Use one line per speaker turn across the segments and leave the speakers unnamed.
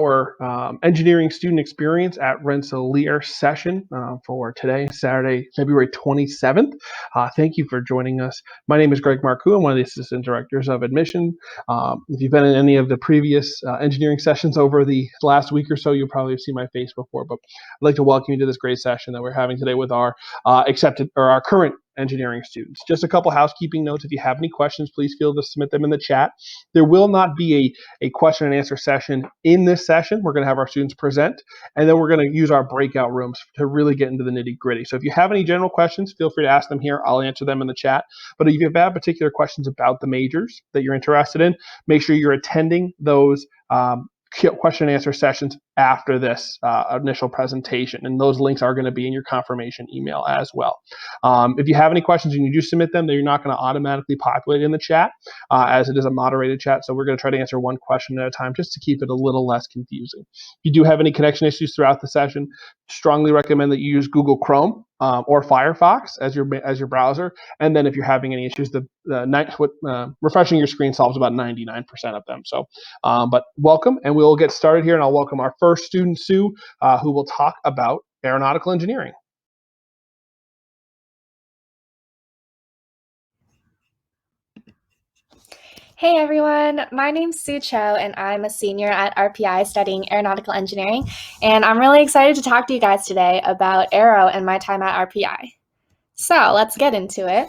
our engineering student experience at Rensselaer session for today, Saturday, February 27th. Thank you for joining us. My name is Greg Marcoux. I'm one of the assistant directors of admission. If you've been in any of the previous engineering sessions over the last week or so, you'll probably have seen my face before, but I'd like to welcome you to this great session that we're having today with our our current engineering students. Just a couple housekeeping notes. If you have any questions, please feel to submit them in the chat. There will not be a question and answer session in this session. We're going to have our students present, and then we're going to use our breakout rooms to really get into the nitty gritty. So if you have any general questions, feel free to ask them here. I'll answer them in the chat. But if you have particular questions about the majors that you're interested in, make sure you're attending those question and answer sessions after this initial presentation, and those links are going to be in your confirmation email as well. If you have any questions and you do submit them, you're not going to automatically populate in the chat as it is a moderated chat, so we're going to try to answer one question at a time just to keep it a little less confusing. If you do have any connection issues throughout the session, strongly recommend that you use Google Chrome or Firefox as your browser, and then if you're having any issues, refreshing your screen solves about 99% of them. So, but welcome, and we'll get started here, and I'll welcome our first student, Sue, who will talk about aeronautical engineering.
Hey everyone, my name's Sue Cho and I'm a senior at RPI studying aeronautical engineering, and I'm really excited to talk to you guys today about aero and my time at RPI. So let's get into it.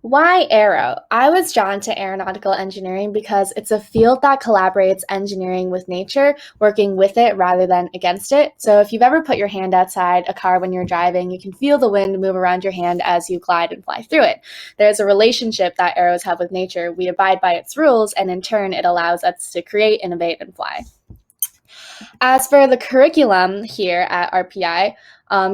Why aero? I was drawn to aeronautical engineering because it's a field that collaborates engineering with nature, working with it rather than against it. So if you've ever put your hand outside a car when you're driving, you can feel the wind move around your hand as you glide and fly through it. There's a relationship that aeros have with nature. We abide by its rules, and in turn, it allows us to create, innovate, and fly. As for the curriculum here at RPI,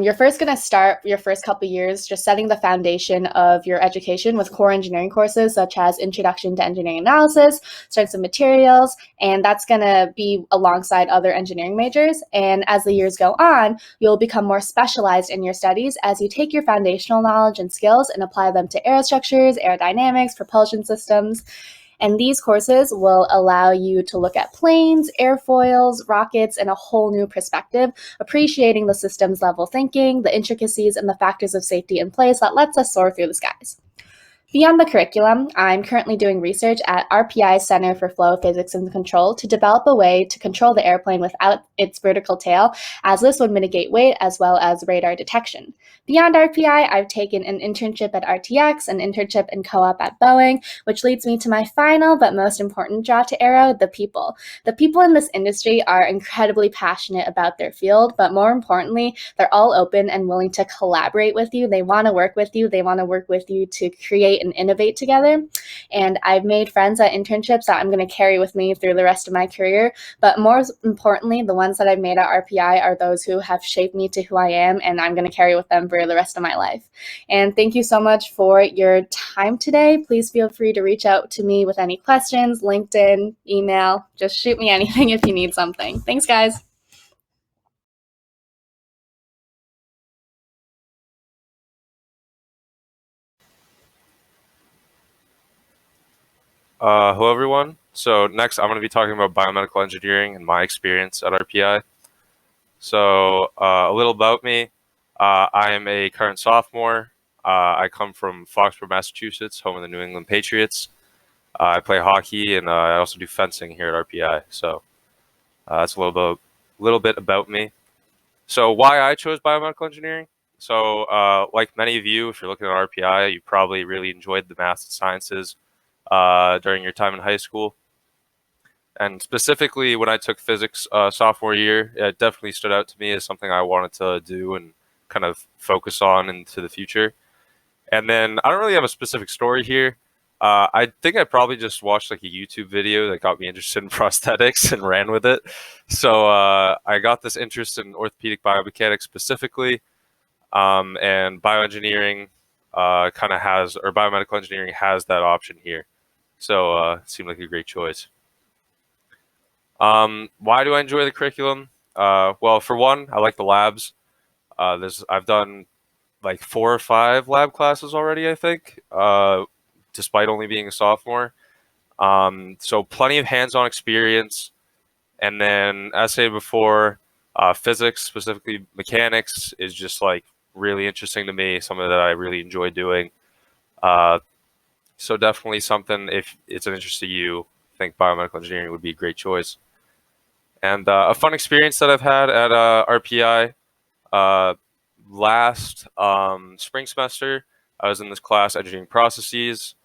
you're first going to start your first couple years just setting the foundation of your education with core engineering courses such as Introduction to Engineering Analysis, Strengths of Materials, and that's going to be alongside other engineering majors. And as the years go on, you'll become more specialized in your studies as you take your foundational knowledge and skills and apply them to aerostructures, aerodynamics, propulsion systems. And these courses will allow you to look at planes, airfoils, rockets in a whole new perspective, appreciating the systems level thinking, the intricacies, and the factors of safety in place that lets us soar through the skies. Beyond the curriculum, I'm currently doing research at RPI's Center for Flow Physics and Control to develop a way to control the airplane without its vertical tail, as this would mitigate weight as well as radar detection. Beyond RPI, I've taken an internship at RTX, an internship and co-op at Boeing, which leads me to my final but most important draw to aero, the people. The people in this industry are incredibly passionate about their field, but more importantly, they're all open and willing to collaborate with you. They want to work with you. They want to work with you to create and innovate together. And I've made friends at internships that I'm going to carry with me through the rest of my career. But more importantly, the ones that I've made at RPI are those who have shaped me to who I am, and I'm going to carry with them for the rest of my life. And thank you so much for your time today. Please feel free to reach out to me with any questions, LinkedIn, email, just shoot me anything if you need something. Thanks, guys.
Hello everyone. So next I'm going to be talking about biomedical engineering and my experience at RPI. So a little about me. I am a current sophomore. I come from Foxborough, Massachusetts, home of the New England Patriots. I play hockey and I also do fencing here at RPI. So that's a little bit about me. So why I chose biomedical engineering? So like many of you, if you're looking at RPI, you probably really enjoyed the math and sciences during your time in high school. And specifically when I took physics sophomore year, it definitely stood out to me as something I wanted to do and kind of focus on into the future. And then I don't really have a specific story here. I think I probably just watched like a YouTube video that got me interested in prosthetics and ran with it. So I got this interest in orthopedic biomechanics specifically, and bioengineering kind of has, or biomedical engineering has that option here. So it seemed like a great choice. Why do I enjoy the curriculum? Well, for one, I like the labs. I've done like 4 or 5 lab classes already, I think, despite only being a sophomore. So plenty of hands-on experience. And then, as stated before, physics, specifically mechanics, is just like really interesting to me, something that I really enjoy doing. So definitely something, if it's of interest to you, I think biomedical engineering would be a great choice. And a fun experience that I've had at RPI, last spring semester, I was in this class, engineering processes.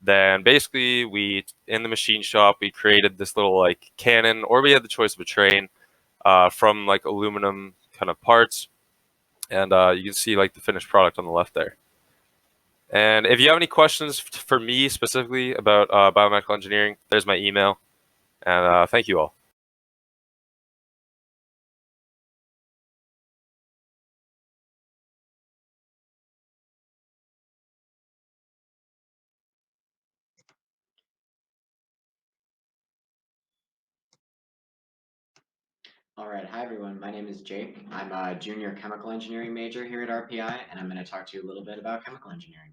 Then basically in the machine shop, we created this little like cannon, or we had the choice of a train from like aluminum kind of parts. And you can see like the finished product on the left there. And if you have any questions for me specifically about biomedical engineering, there's my email. And thank you all.
All right, hi everyone. My name is Jake. I'm a junior chemical engineering major here at RPI, and I'm going to talk to you a little bit about chemical engineering.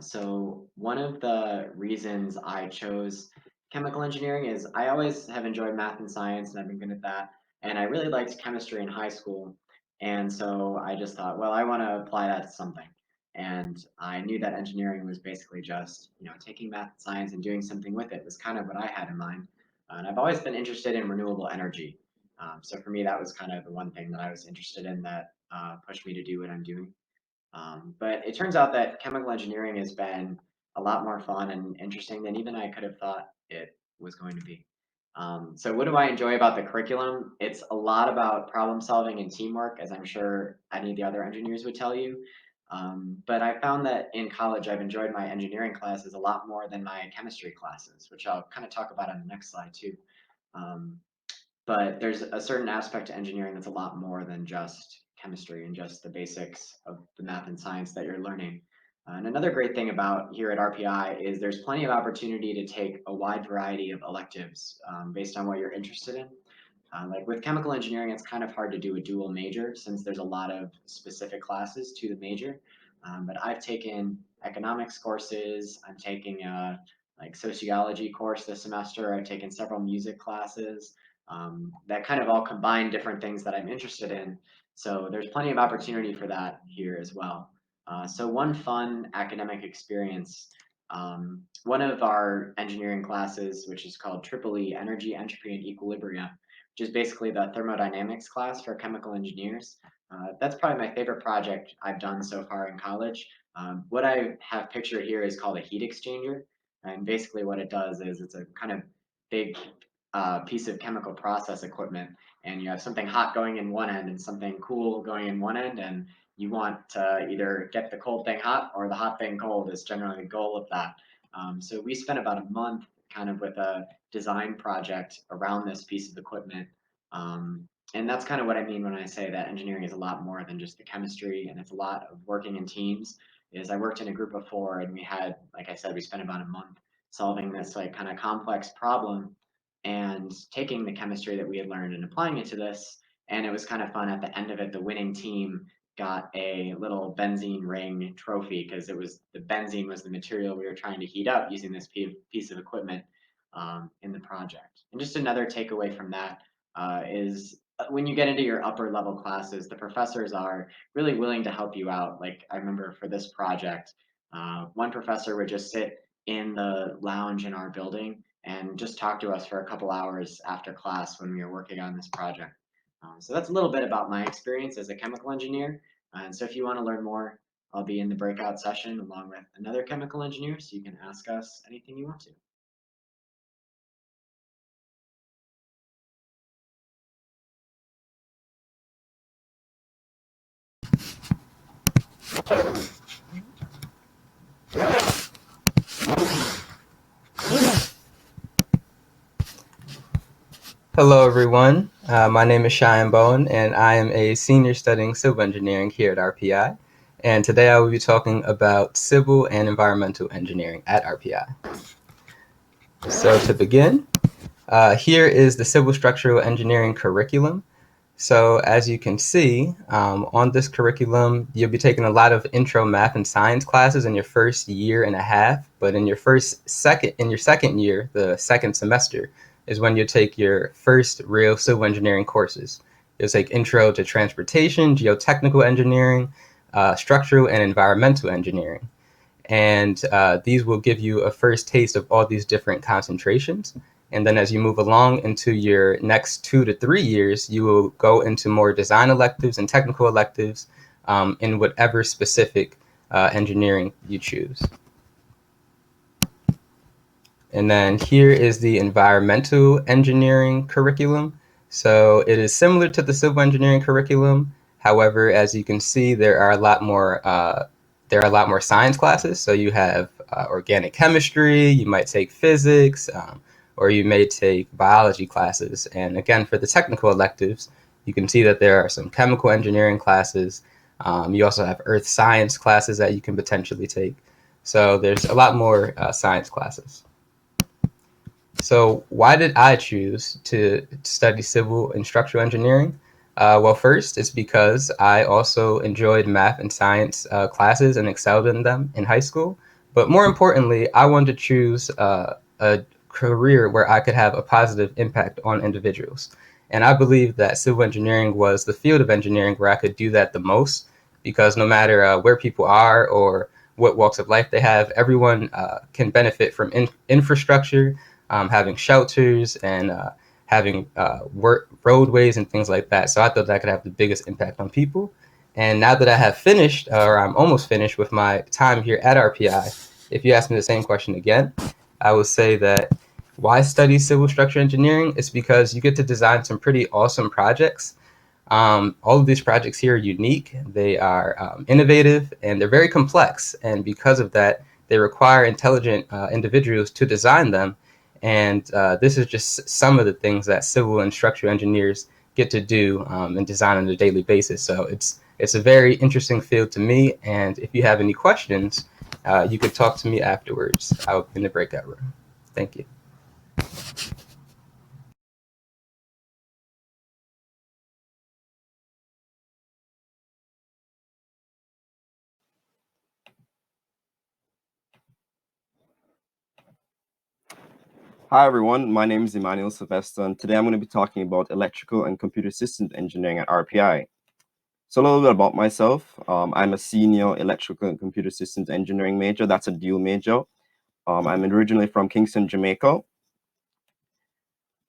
So one of the reasons I chose chemical engineering is I always have enjoyed math and science, and I've been good at that. And I really liked chemistry in high school. And so I just thought, well, I want to apply that to something. And I knew that engineering was basically just, taking math and science and doing something with it was kind of what I had in mind. And I've always been interested in renewable energy. So for me, that was kind of the one thing that I was interested in that pushed me to do what I'm doing. But it turns out that chemical engineering has been a lot more fun and interesting than even I could have thought it was going to be. So what do I enjoy about the curriculum? It's a lot about problem solving and teamwork, as I'm sure any of the other engineers would tell you. But I found that in college, I've enjoyed my engineering classes a lot more than my chemistry classes, which I'll kind of talk about on the next slide too. Um, but there's a certain aspect to engineering that's a lot more than just chemistry and just the basics of the math and science that you're learning. And another great thing about here at RPI is there's plenty of opportunity to take a wide variety of electives based on what you're interested in. Like with chemical engineering, it's kind of hard to do a dual major since there's a lot of specific classes to the major. But I've taken economics courses. I'm taking a like sociology course this semester. I've taken several music classes that kind of all combine different things that I'm interested in. So there's plenty of opportunity for that here as well. So one fun academic experience, one of our engineering classes, which is called Triple E, Energy, Entropy, and Equilibrium, which is basically the thermodynamics class for chemical engineers. That's probably my favorite project I've done so far in college. What I have pictured here is called a heat exchanger. And basically what it does is it's a kind of big piece of chemical process equipment, and you have something hot going in one end and something cool going in one end, and you want to either get the cold thing hot or the hot thing cold is generally the goal of that. So we spent about a month kind of with a design project around this piece of equipment. And that's kind of what I mean when I say that engineering is a lot more than just the chemistry, and it's a lot of working in teams. Is I worked in a group of 4, and we had, like I said, we spent about a month solving this like kind of complex problem and taking the chemistry that we had learned and applying it to this. And it was kind of fun. At the end of it, the winning team got a little benzene ring trophy because it was the benzene was the material we were trying to heat up using this piece of equipment in the project. And just another takeaway from that is when you get into your upper level classes, the professors are really willing to help you out. Like I remember for this project, one professor would just sit in the lounge in our building and just talk to us for a couple hours after class when we were working on this project. So that's a little bit about my experience as a chemical engineer. And so if you want to learn more, I'll be in the breakout session along with another chemical engineer, so you can ask us anything you want to.
Hello, everyone. My name is Cheyenne Bowen, and I am a senior studying civil engineering here at RPI. And today I will be talking about civil and environmental engineering at RPI. So to begin, here is the civil structural engineering curriculum. So as you can see, on this curriculum, you'll be taking a lot of intro math and science classes in your first year and a half, but in your second year, the second semester, is when you take your first real civil engineering courses. You'll take Intro to Transportation, Geotechnical Engineering, Structural and Environmental Engineering. And these will give you a first taste of all these different concentrations. And then as you move along into your next 2 to 3 years, you will go into more design electives and technical electives in whatever specific engineering you choose. And then here is the environmental engineering curriculum. So it is similar to the civil engineering curriculum. However, as you can see, there are a lot more science classes. So you have organic chemistry, you might take physics, or you may take biology classes. And again, for the technical electives, you can see that there are some chemical engineering classes. You also have earth science classes that you can potentially take. So there's a lot more science classes. So why did I choose to study civil and structural engineering? Well, first, it's because I also enjoyed math and science classes and excelled in them in high school. But more importantly, I wanted to choose a career where I could have a positive impact on individuals. And I believe that civil engineering was the field of engineering where I could do that the most, because no matter where people are or what walks of life they have, everyone can benefit from infrastructure, having shelters and having roadways and things like that. So I thought that could have the biggest impact on people. And now that I have finished, or I'm almost finished with my time here at RPI, if you ask me the same question again, I would say that why study civil structure engineering is because you get to design some pretty awesome projects. All of these projects here are unique, they are innovative, and they're very complex. And because of that, they require intelligent individuals to design them. And this is just some of the things that civil and structural engineers get to do and design on a daily basis. So it's a very interesting field to me. And if you have any questions, you could talk to me afterwards out in the breakout room. Thank you.
Hi everyone, my name is Emmanuel Sylvester, and today I'm going to be talking about electrical and computer systems engineering at RPI. So a little bit about myself. I'm a senior electrical and computer systems engineering major. That's a dual major. I'm originally from Kingston, Jamaica.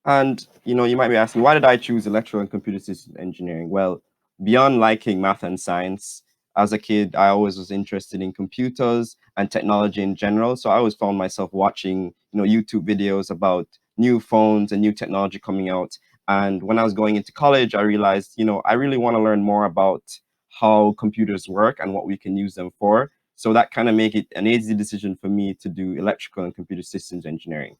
And you might be asking, why did I choose electrical and computer systems engineering? Well, beyond liking math and science, as a kid, I always was interested in computers and technology in general. So I always found myself watching, YouTube videos about new phones and new technology coming out. And when I was going into college, I realized, I really want to learn more about how computers work and what we can use them for. So that kind of made it an easy decision for me to do electrical and computer systems engineering.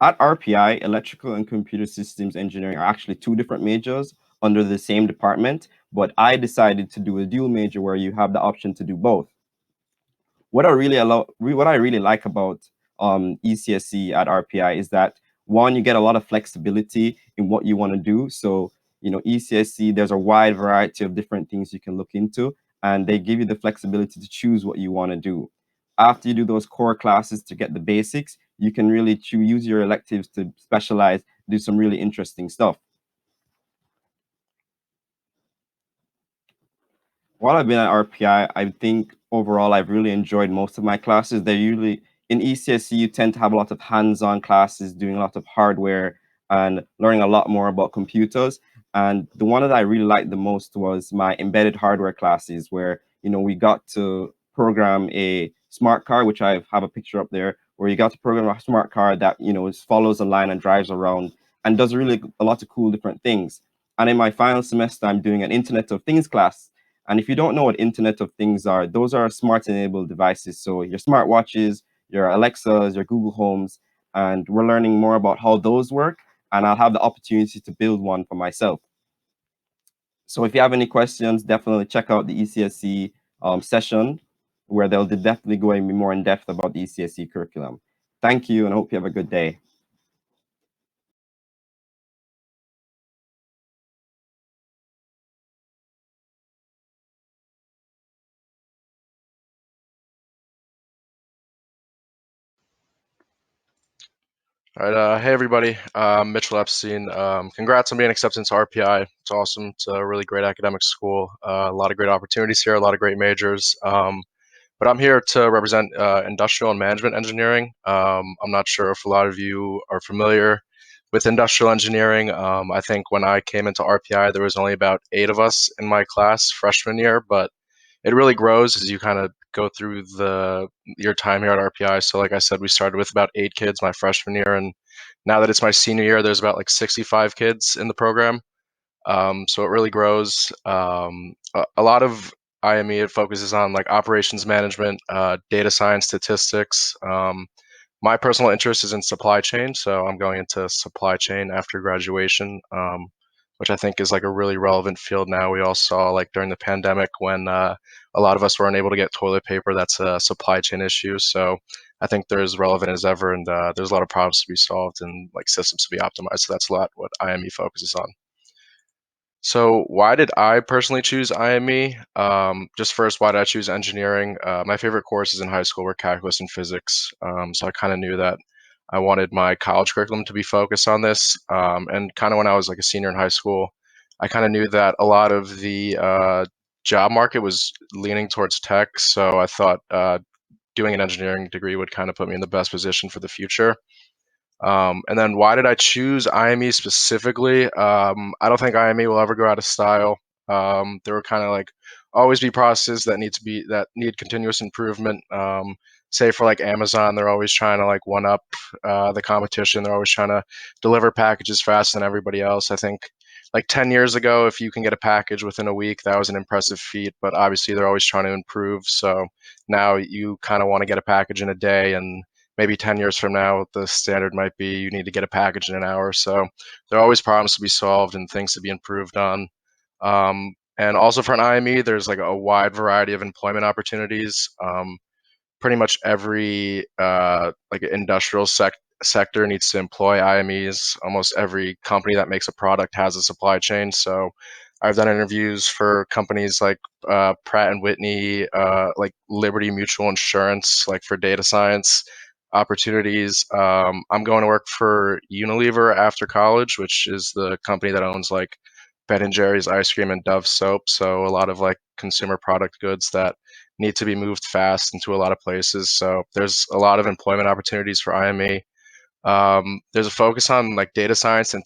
At RPI, electrical and computer systems engineering are actually two different majors under the same department, but I decided to do a dual major where you have the option to do both. What I really like about ECSE at RPI is that, one, you get a lot of flexibility in what you want to do. So, ECSE, there's a wide variety of different things you can look into, and they give you the flexibility to choose what you want to do. After you do those core classes to get the basics, you can really use your electives to specialize, do some really interesting stuff. While I've been at RPI, I think overall I've really enjoyed most of my classes. They're usually in ECSE, you tend to have a lot of hands-on classes, doing a lot of hardware and learning a lot more about computers. And the one that I really liked the most was my embedded hardware classes, where we got to program a smart car, which I have a picture up there, where you got to program a smart car that follows a line and drives around and does really a lot of cool different things. And in my final semester, I'm doing an Internet of Things class. And if you don't know what Internet of Things are, those are smart enabled devices. So your smartwatches, your Alexas, your Google Homes, and we're learning more about how those work. And I'll have the opportunity to build one for myself. So if you have any questions, definitely check out the ECSE session, where they'll definitely go more in depth about the ECSE curriculum. Thank you, and I hope you have a good day.
All right, hey everybody. I'm Mitchell Epstein. Congrats on being accepted into RPI. It's awesome. It's a really great academic school. A lot of great opportunities here, a lot of great majors. But I'm here to represent industrial and management engineering. I'm not sure if a lot of you are familiar with industrial engineering. I think when I came into RPI, there was only about 8 of us in my class freshman year, but it really grows as you kind of go through your time here at RPI. So like I said, we started with about 8 kids my freshman year, and now that it's my senior year, there's about like 65 kids in the program. So it really grows. A lot of IME, it focuses on like operations management, data science, statistics. My personal interest is in supply chain, so I'm going into supply chain after graduation, which I think is like a really relevant field now. We all saw like during the pandemic when a lot of us weren't able to get toilet paper. That's a supply chain issue. So I think they're as relevant as ever, and there's a lot of problems to be solved and like systems to be optimized. So that's a lot what IME focuses on. So why did I personally choose IME? Just first, why did I choose engineering? My favorite courses in high school were calculus and physics. So I kind of knew that I wanted my college curriculum to be focused on this. And kind of when I was like a senior in high school, I kind of knew that a lot of the job market was leaning towards tech. So I thought doing an engineering degree would kind of put me in the best position for the future. And then why did I choose IME specifically? I don't think IME will ever go out of style. There will kind of like always be processes that need continuous improvement. Say for like Amazon, they're always trying to like one up the competition. They're always trying to deliver packages faster than everybody else. I think like 10 years ago, if you can get a package within a week, that was an impressive feat. But obviously, they're always trying to improve. So now you kind of want to get a package in a day, and maybe 10 years from now, the standard might be you need to get a package in an hour. So there are always problems to be solved and things to be improved on. And also for an IME, there's like a wide variety of employment opportunities. Pretty much every like industrial sector needs to employ IMEs. Almost every company that makes a product has a supply chain. So I've done interviews for companies like Pratt and Whitney, like Liberty Mutual Insurance, like for data science opportunities. I'm going to work for Unilever after college, which is the company that owns like Ben and Jerry's ice cream and Dove soap. So a lot of like consumer product goods that need to be moved fast into a lot of places. So there's a lot of employment opportunities for IME. There's a focus on like data science and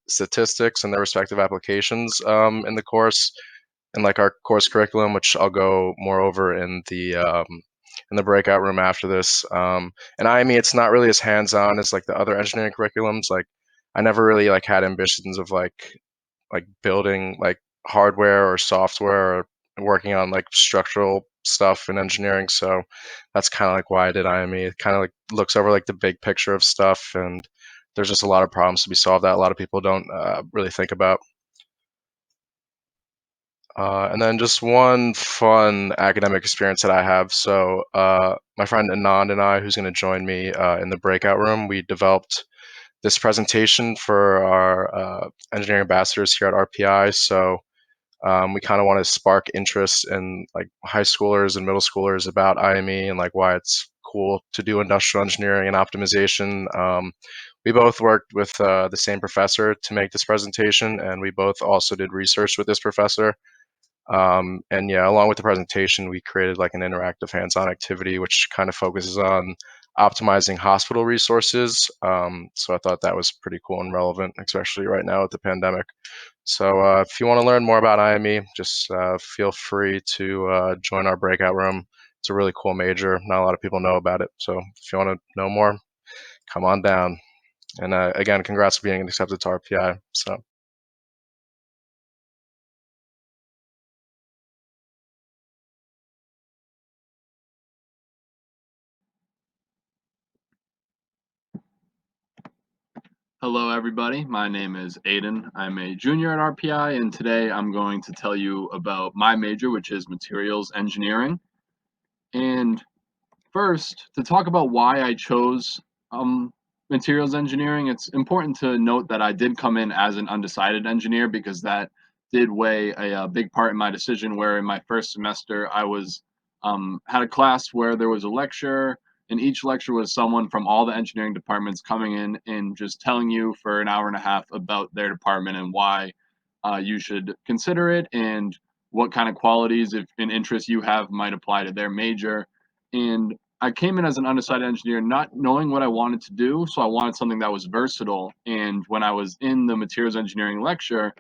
statistics and their respective applications in the course and like our course curriculum, which I'll go more over in the breakout room after this. And IME, it's not really as hands-on as like the other engineering curriculums. Like I never really like had ambitions of like building like hardware or software or working on like structural stuff in engineering. So that's kind of like why I did IME. It kind of like looks over like the big picture of stuff, and there's just a lot of problems to be solved that a lot of people don't really think about. And then just one fun academic experience that I have. So my friend Anand and I, who's going to join me in the breakout room, we developed this presentation for our engineering ambassadors here at RPI. So we kind of want to spark interest in like high schoolers and middle schoolers about IME and like why it's cool to do industrial engineering and optimization. We both worked with the same professor to make this presentation, and we both also did research with this professor. And yeah, along with the presentation, we created like an interactive hands-on activity, which kind of focuses on optimizing hospital resources. So I thought that was pretty cool and relevant, especially right now with the pandemic. So if you want to learn more about IME, just feel free to join our breakout room. It's a really cool major. Not a lot of people know about it. So if you want to know more, come on down. And again, congrats for being accepted to RPI. So.
Hello, everybody. My name is Aiden. I'm a junior at RPI, and today I'm going to tell you about my major, which is materials engineering. And first, to talk about why I chose materials engineering, it's important to note that I did come in as an undecided engineer because that did weigh a big part in my decision. Where in my first semester, I was had a class where there was a lecture And each lecture was someone from all the engineering departments coming in and just telling you for an hour and a half about their department and why you should consider it and what kind of qualities if an interest you have might apply to their major. And I came in as an undecided engineer, not knowing what I wanted to do. So I wanted something that was versatile. And when I was in the materials engineering lecture,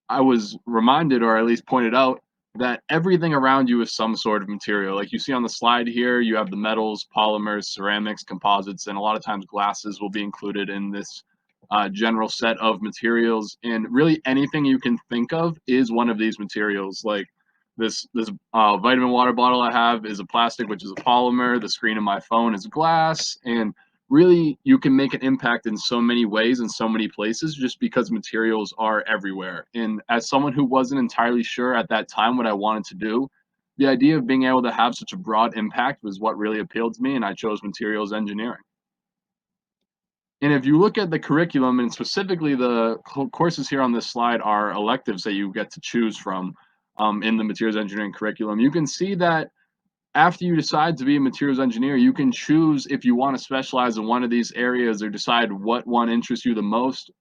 I was reminded, or at least pointed out, that everything around you is some sort of material. Like you see on the slide here, you have the metals, polymers, ceramics, composites, and a lot of times glasses will be included in this general set of materials. And really anything you can think of is one of these materials. Like this vitamin water bottle I have is a plastic, which is a polymer. The screen of my phone is glass. And really you can make an impact in so many ways in so many places just because materials are everywhere. And as someone who wasn't entirely sure at that time what I wanted to do, the idea of being able to have such a broad impact was what really appealed to me, and I chose materials engineering. And if you look at the curriculum, and specifically the courses here on this slide are electives that you get to choose from in the materials engineering curriculum, you can see that after you decide to be a materials engineer, you can choose if you want to specialize in one of these areas or decide what one interests you the most.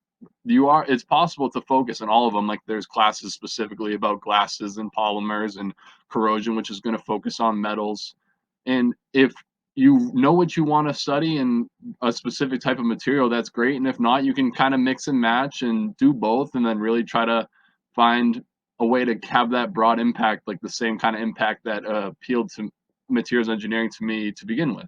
It's possible to focus on all of them. Like there's classes specifically about glasses and polymers and corrosion, which is going to focus on metals. And if you know what you want to study in a specific type of material, that's great. And if not, you can kind of mix and match and do both and then really try to find a way to have that broad impact, like the same kind of impact that appealed to materials engineering to me to begin with.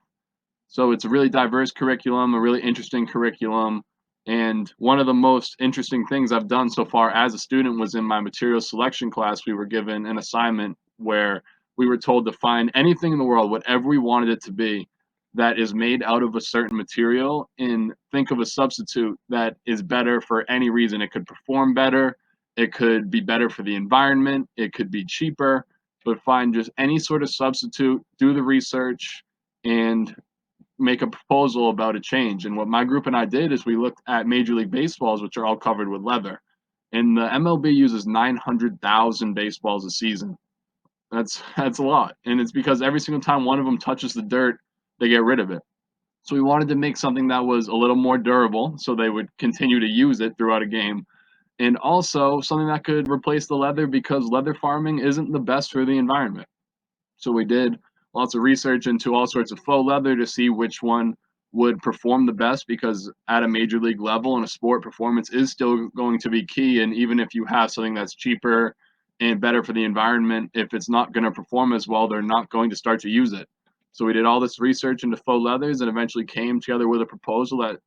So it's a really diverse curriculum, a really interesting curriculum. And one of the most interesting things I've done so far as a student was in my material selection class. We were given an assignment where we were told to find anything in the world, whatever we wanted it to be, that is made out of a certain material, and think of a substitute that is better for any reason. It could perform better, it could be better for the environment, it could be cheaper, but find just any sort of substitute, do the research, and make a proposal about a change. And what my group and I did is we looked at Major League Baseballs, which are all covered with leather. And the MLB uses 900,000 baseballs a season. That's a lot. And it's because every single time one of them touches the dirt, they get rid of it. So we wanted to make something that was a little more durable so they would continue to use it throughout a game. And also something that could replace the leather because leather farming isn't the best for the environment. So we did lots of research into all sorts of faux leather to see which one would perform the best because at a major league level in a sport, performance is still going to be key. And even if you have something that's cheaper and better for the environment, if it's not going to perform as well, they're not going to start to use it. So we did all this research into faux leathers and eventually came together with a proposal that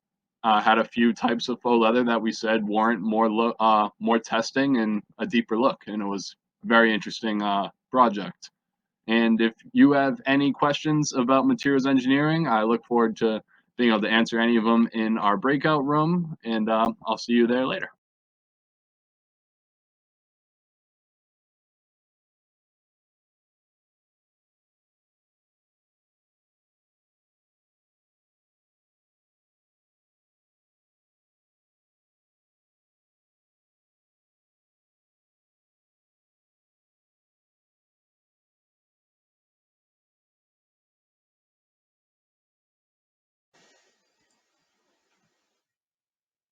had a few types of faux leather that we said warrant more testing and a deeper look. And it was a very interesting project. And if you have any questions about materials engineering, I look forward to being able to answer any of them in our breakout room, and I'll see you there later.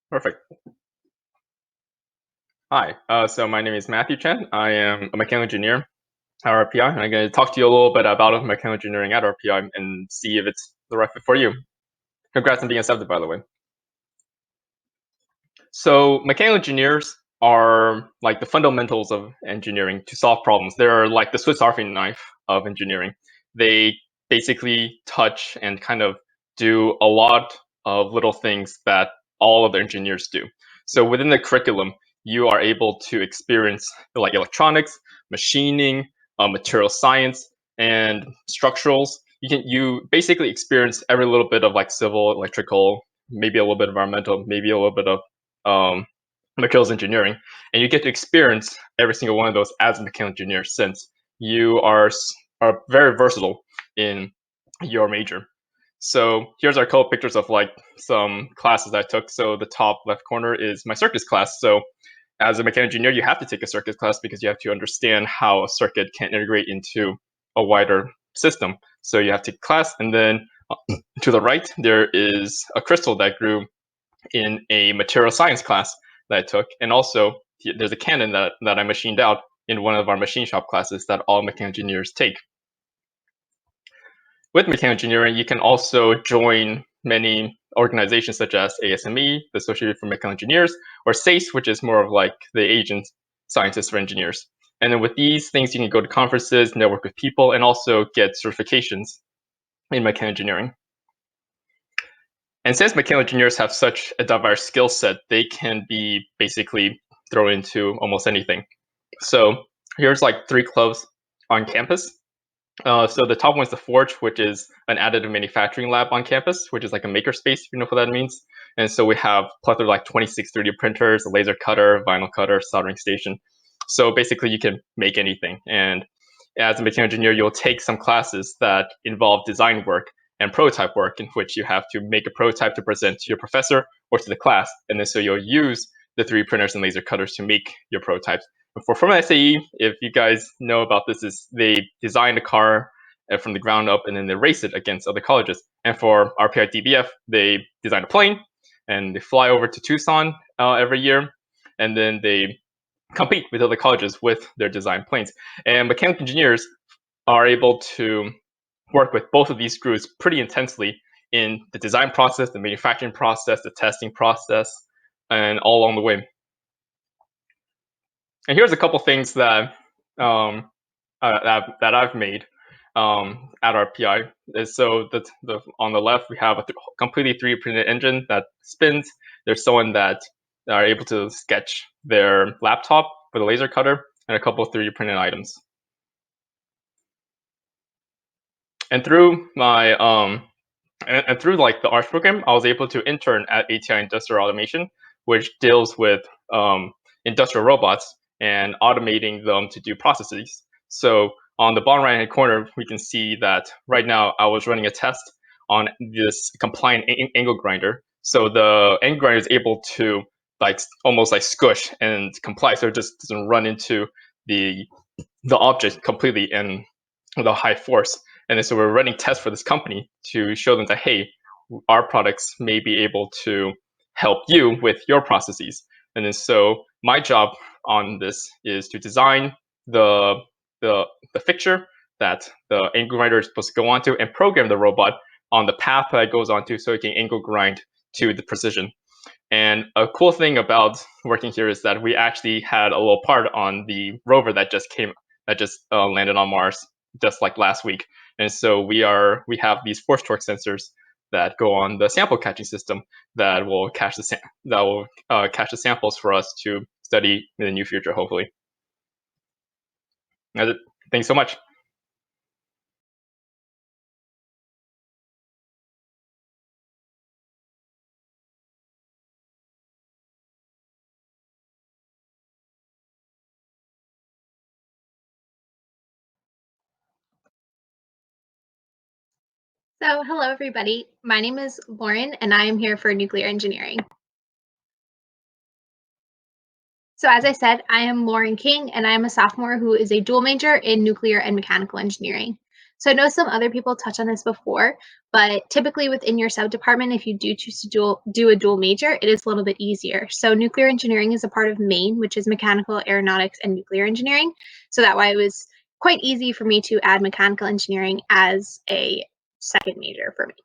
Perfect. Hi, so my name is Matthew Chen. I am a mechanical engineer at RPI, and I'm going to talk to you a little bit about mechanical engineering at RPI and see if it's the right fit for you. Congrats on being accepted, by the way. So mechanical engineers are like the fundamentals of engineering to solve problems. They're like the Swiss Army knife of engineering. They basically touch and kind of do a lot of little things that all of the engineers do. So within the curriculum, you are able to experience like electronics, machining, material science, and structurals. You basically experience every little bit of like civil, electrical, maybe a little bit of environmental, maybe a little bit of materials engineering, and you get to experience every single one of those as a mechanical engineer since you are very versatile in your major. So here's our couple pictures of like some classes I took. So the top left corner is my circuits class. So as a mechanical engineer, you have to take a circuits class because you have to understand how a circuit can integrate into a wider system. So you have to take class, and then To the right, there is a crystal that grew in a material science class that I took. And also, there's a cannon that I machined out in one of our machine shop classes that all mechanical engineers take. With mechanical engineering, you can also join many organizations such as ASME, the Association for Mechanical Engineers, or SACE, which is more of like the agent scientists for engineers. And then with these things, you can go to conferences, network with people, and also get certifications in mechanical engineering. And since mechanical engineers have such a diverse skill set, they can be basically thrown into almost anything. So here's like 3 clubs on campus. So the top one is the Forge, which is an additive manufacturing lab on campus, which is like a makerspace, if you know what that means. And so we have plethora like 26 3D printers, a laser cutter, vinyl cutter, soldering station. So basically you can make anything. And as a mechanical engineer, you'll take some classes that involve design work and prototype work, in which you have to make a prototype to present to your professor or to the class. And then so you'll use the 3D printers and laser cutters to make your prototypes. For Formal SAE, if you guys know about this, is they design a car from the ground up and then they race it against other colleges. And for RPI DBF, they design a plane and they fly over to Tucson every year, and then they compete with other colleges with their design planes. And mechanical engineers are able to work with both of these groups pretty intensely in the design process, the manufacturing process, the testing process, and all along the way. And here's a couple things that that I've made at RPI. So on the left, we have a completely 3D printed engine that spins. There's someone that are able to sketch their laptop with a laser cutter, and a couple of 3D printed items. And through my and through like the ARCH program, I was able to intern at ATI Industrial Automation, which deals with industrial robots and automating them to do processes. So on the bottom right-hand corner, we can see that right now I was running a test on this compliant angle grinder. So the angle grinder is able to like almost like squish and comply, so it just doesn't run into the object completely and with a high force. And then so we're running tests for this company to show them that, hey, our products may be able to help you with your processes. And then so my job on this is to design the fixture that the angle grinder is supposed to go onto and program the robot on the path that it goes onto so it can angle grind to the precision. And a cool thing about working here is that we actually had a little part on the rover that just landed on Mars just like last week. And so we have these force torque sensors that go on the sample catching system that will catch the samples for us to study in the near future, hopefully. That's it. Thanks so much.
So, hello everybody. My name is Lauren and I am here for nuclear engineering. So as I said, I am Lauren King and I am a sophomore who is a dual major in nuclear and mechanical engineering. So I know some other people touched on this before, but typically within your sub-department, if you do choose to do a dual major, it is a little bit easier. So nuclear engineering is a part of MAIN, which is mechanical, aeronautics, and nuclear engineering. So that way it was quite easy for me to add mechanical engineering as a second major for me.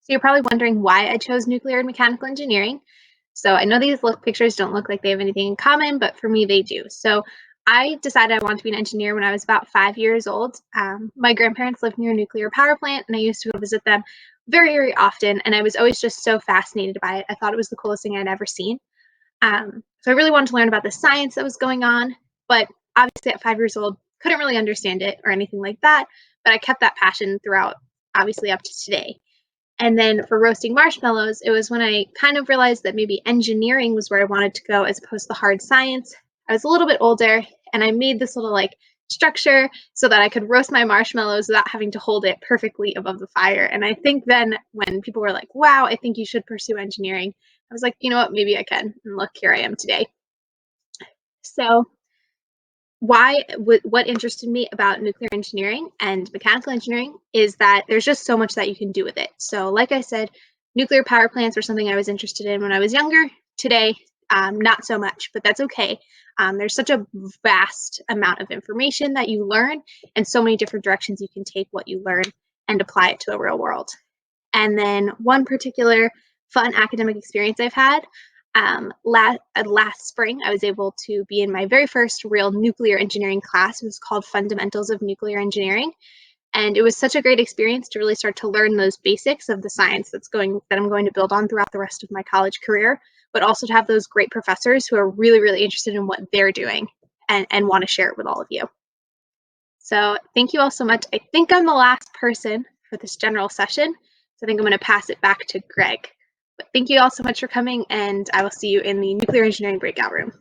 So you're probably wondering why I chose nuclear and mechanical engineering. So I know these pictures don't look like they have anything in common, but for me they do. So I decided I wanted to be an engineer when I was about 5 years old. My grandparents lived near a nuclear power plant, and I used to go visit them very, very often. And I was always just so fascinated by it. I thought it was the coolest thing I'd ever seen. So I really wanted to learn about the science that was going on, but obviously at 5 years old, couldn't really understand it or anything like that. But I kept that passion throughout, obviously up to today. And then for roasting marshmallows, it was when I kind of realized that maybe engineering was where I wanted to go as opposed to hard science. I was a little bit older and I made this little like structure so that I could roast my marshmallows without having to hold it perfectly above the fire. And I think then when people were like, wow, I think you should pursue engineering, I was like, you know what, maybe I can. And look, here I am today. So what interested me about nuclear engineering and mechanical engineering is that there's just so much that you can do with it. So like I said, nuclear power plants were something I was interested in when I was younger. Today, not so much, but that's okay. There's such a vast amount of information that you learn and so many different directions you can take what you learn and apply it to the real world. And then one particular fun academic experience I've had, last spring, I was able to be in my very first real nuclear engineering class. It was called Fundamentals of Nuclear Engineering. And it was such a great experience to really start to learn those basics of the science that I'm going to build on throughout the rest of my college career, but also to have those great professors who are really, really interested in what they're doing and want to share it with all of you. So thank you all so much. I think I'm the last person for this general session, so I think I'm going to pass it back to Greg. But thank you all so much for coming, and I will see you in the nuclear engineering breakout room.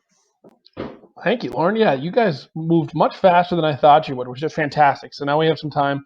Thank you, Lauren. Yeah, you guys moved much faster than I thought you would, which is fantastic. So now we have some time